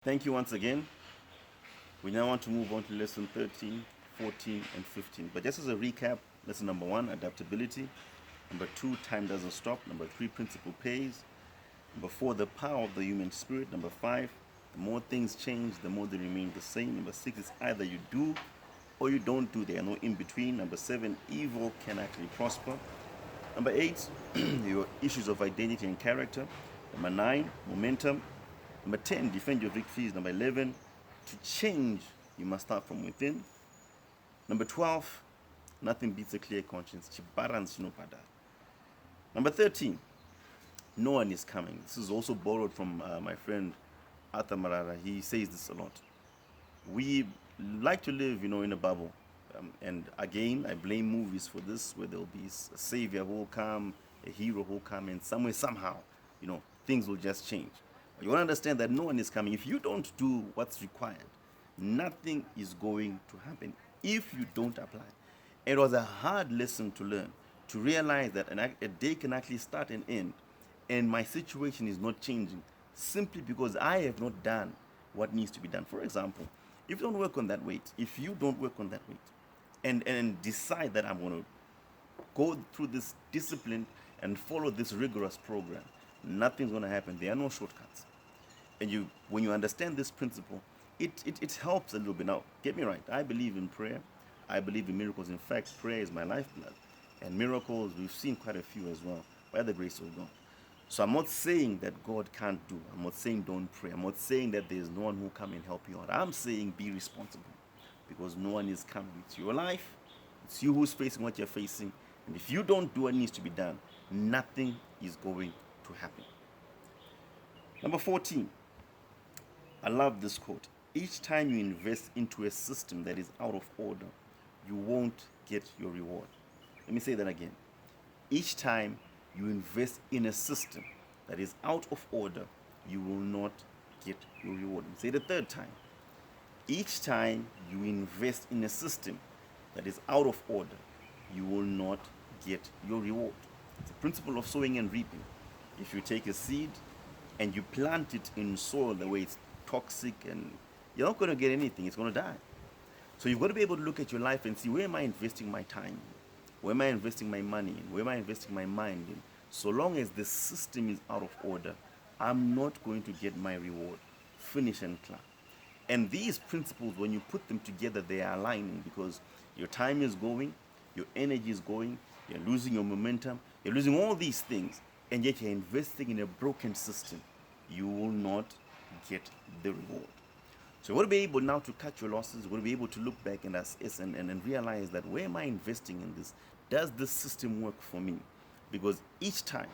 Thank you once again. We now want to move on to lesson 13, 14, and 15. But just as a recap, lesson number 1, adaptability. Number 2, time doesn't stop. Number 3, principle pays. Number 4, the power of the human spirit. Number 5, the more things change, the more they remain the same. Number 6 is either you do or you don't do. There are no in between. Number 7, evil can actually prosper. Number 8, your issues of identity and character. Number 9, momentum. Number 10, defend your victories. Number 11, to change, you must start from within. Number 12, nothing beats a clear conscience. Number 13, no one is coming. This is also borrowed from my friend Arthur Marara. He says this a lot. We like to live, in a bubble. And again, I blame movies for this, where there'll be a savior who will come, a hero who will come, and somewhere, somehow, things will just change. You want to understand that no one is coming. If you don't do what's required, nothing is going to happen if you don't apply. It was a hard lesson to learn, to realize that a day can actually start and end, and my situation is not changing simply because I have not done what needs to be done. For example, if you don't work on that weight, and decide that I'm going to go through this discipline and follow this rigorous program, nothing's going to happen. There are no shortcuts. And when you understand this principle, it helps a little bit. Now, get me right. I believe in prayer. I believe in miracles. In fact, prayer is my lifeblood. And miracles, we've seen quite a few as well, by the grace of God. So I'm not saying that God can't do. I'm not saying don't pray. I'm not saying that there's no one who come and help you out. I'm saying be responsible, because no one is coming. It's your life. It's you who's facing what you're facing. And if you don't do what needs to be done, nothing is going to happen. Number 14. I love this quote. Each time you invest into a system that is out of order, you won't get your reward. Let me say that again. Each time you invest in a system that is out of order, you will not get your reward. Let me say it a third time. Each time you invest in a system that is out of order, you will not get your reward. It's the principle of sowing and reaping. If you take a seed and you plant it in soil the way it's toxic, and you're not going to get anything, it's going to die. So you've got to be able to look at your life and see, where am I investing my time? Where am I investing my money in? Where am I investing my mind in? So long as the system is out of order, I'm not going to get my reward. Finish and clap. And these principles, when you put them together, they are aligning, because your time is going, your energy is going, you're losing your momentum, you're losing all these things, and yet you're investing in a broken system. You will not get the reward. So you want to be able now to cut your losses. You want to be able to look back and assess and realize that, where am I investing in this? Does this system work for me? Because each time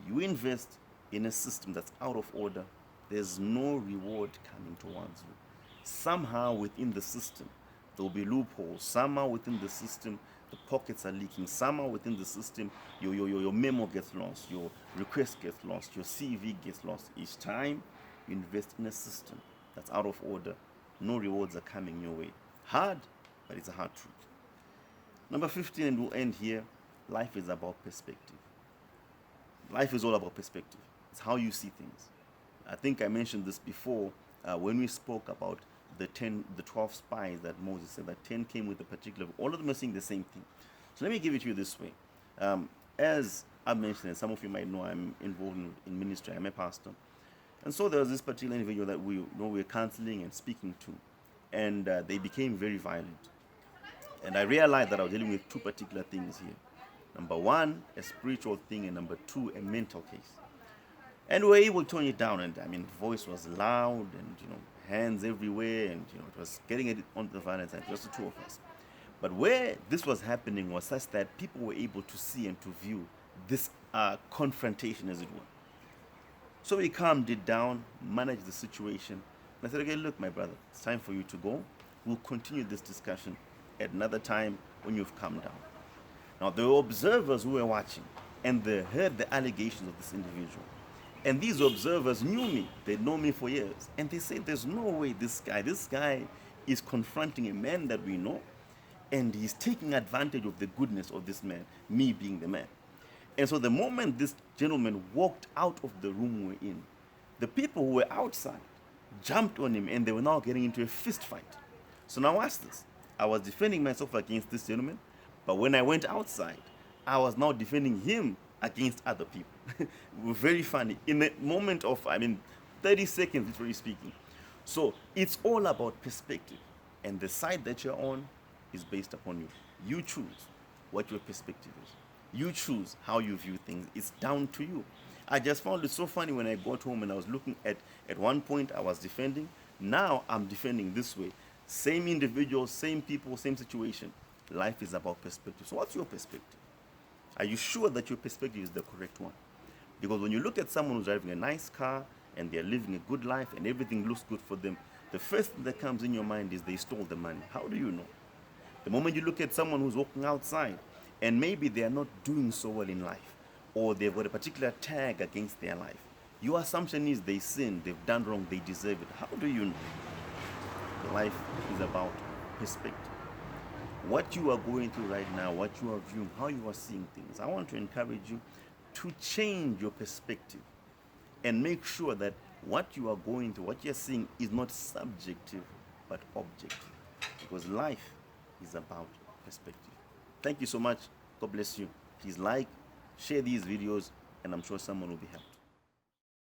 you invest in a system that's out of order, there's no reward coming towards you. Somehow within the system, there will be loopholes. Somehow within the system, the pockets are leaking. Somehow within the system, your memo gets lost, your request gets lost, your CV gets lost. Each time you invest in a system that's out of order, no rewards are coming your way. Hard, but it's a hard truth. Number 15, and we'll end here. Life is about perspective. Life is all about perspective. It's how you see things. I think I mentioned this before when we spoke about the 12 spies that Moses said, that 10 came with a particular, all of them are saying the same thing. So let me give it to you this way. As I mentioned, and some of you might know, I'm involved in ministry. I'm a pastor. And so there was this particular individual that we were counseling and speaking to, and they became very violent. And I realized that I was dealing with two particular things here. Number one, a spiritual thing, and number two, a mental case. And we were able to tone it down, and the voice was loud, and hands everywhere, and it was getting it on the violence side, just the two of us. But where this was happening was such that people were able to see and to view this confrontation, as it were. So we calmed it down, managed the situation. And I said, okay, look, my brother, it's time for you to go. We'll continue this discussion at another time when you've calmed down. Now, there were observers who were watching, and they heard the allegations of this individual. And these observers knew me. They'd known me for years. And they said, there's no way this guy is confronting a man that we know, and he's taking advantage of the goodness of this man, me being the man. And so the moment this gentleman walked out of the room we're in, the people who were outside jumped on him, and they were now getting into a fist fight. So now watch this. I was defending myself against this gentleman, but when I went outside, I was now defending him against other people. Very funny. In a moment of, 30 seconds, literally speaking. So it's all about perspective. And the side that you're on is based upon you. You choose what your perspective is. You choose how you view things. It's down to you. I just found it so funny when I got home and I was looking at one point I was defending. Now I'm defending this way. Same individuals, same people, same situation. Life is about perspective. So what's your perspective? Are you sure that your perspective is the correct one? Because when you look at someone who's driving a nice car and they're living a good life and everything looks good for them, the first thing that comes in your mind is they stole the money. How do you know? The moment you look at someone who's walking outside and maybe they are not doing so well in life, or they've got a particular tag against their life, your assumption is they sinned, they've done wrong, they deserve it. How do you know? Life is about perspective. What you are going through right now, what you are viewing, how you are seeing things. I want to encourage you to change your perspective and make sure that what you are going through, what you're seeing, is not subjective but objective. Because life is about perspective. Thank you so much. God bless you. Please like, share these videos, and I'm sure someone will be helped.